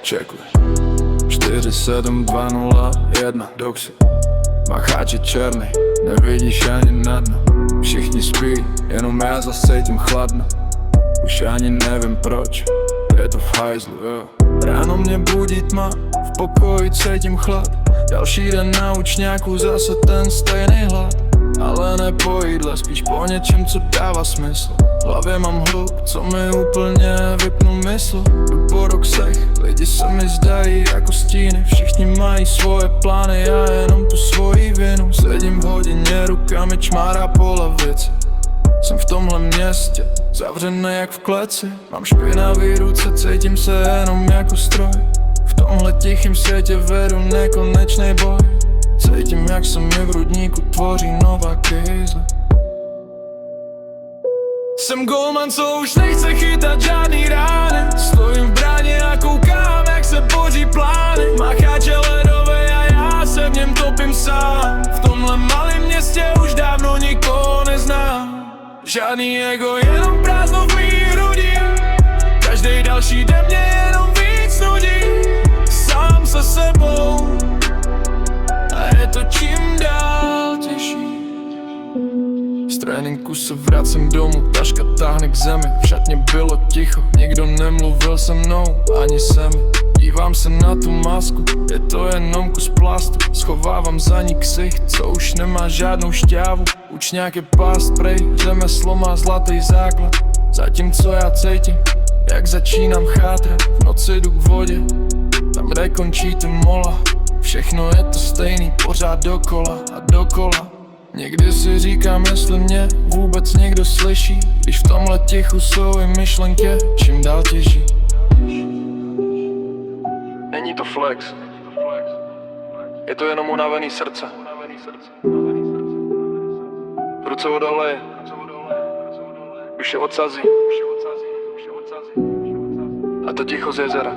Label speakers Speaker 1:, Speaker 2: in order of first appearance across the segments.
Speaker 1: Čekuj 4720 Doxy Macháč je černý, nevidíš ani na dno. Všichni spí, jenom já zase cítím chladno. Už ani nevím proč, je to v hajzlu, jo. Ráno mě budí tma, v pokoji cítím chlad. Další den na učňáku zase ten stejný hlad. Ale ne po jídle, spíš po něčem, co dává smysl. V hlavě mám hluk, co mi úplně vypnul mysl. Jdu po roxech, lidi se mi zdají jako stíny. Všichni mají svoje plány, já jenom tu svoji vinu. Sedím v hodině, rukami čmárá po lavici. Jsem v tomhle městě, zavřený jak v kleci. Mám špinavý ruce, cítím se jenom jako stroj. V tomhle tichým světě vedu nekonečný boj. Cítím, jak se mi v hrudníku tvoří nová kýzle. Jsem golman, co už nechce chytat žádný rány. Stojím v bráně a koukám, jak se boří plány. Macháč je ledovej a já se v něm topím sám. V tomhle malém městě už dávno nikoho neznám. Žádný ego, jenom prázdno v mý hrudi. Každý další den mě jenom víc nudí. Sám se sebou a je to čím dál těžší. Z tréninku se vracím domů, taška táhne k zemi. V šatně bylo ticho, nikdo nemluvil se mnou, ani se mi. Dívám se na tu masku, je to jenom kus plastu. Schovávám za ní ksicht, co už nemá žádnou šťávu. Učňák je past prej, řemeslo má zlatý základ. Zatímco já cítím, jak začínám chátrat. V noci jdu k vodě, tam kde končí ty mola. Všechno je to stejný, pořád dokola a dokola. Někdy si říkám, jestli mě vůbec někdo slyší, když v tomhle tichu jsou i myšlenky čím dál těží. Není to flex, je to jenom unavený srdce. Ruce odolej, už je odsazí. A to ticho z jezera,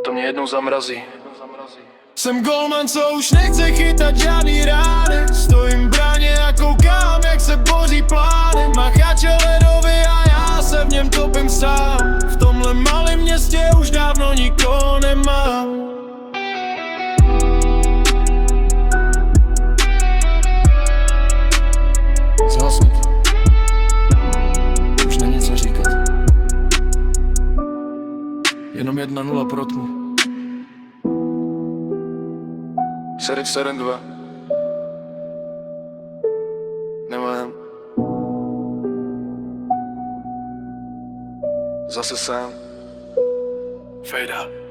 Speaker 1: to mě jednou zamrazí. Jsem golman, co už nechce chytat žádný rány. Stojím v bráně a koukám, jak se boří plány. Macháč je ledový a já se v něm topím sám. V tomhle malém městě už dávno nikoho nemám. Zhasni to, už není co říkat. Jenom 1-0 pro tmu. 7-2 Nemám. Zase sám. Fade out.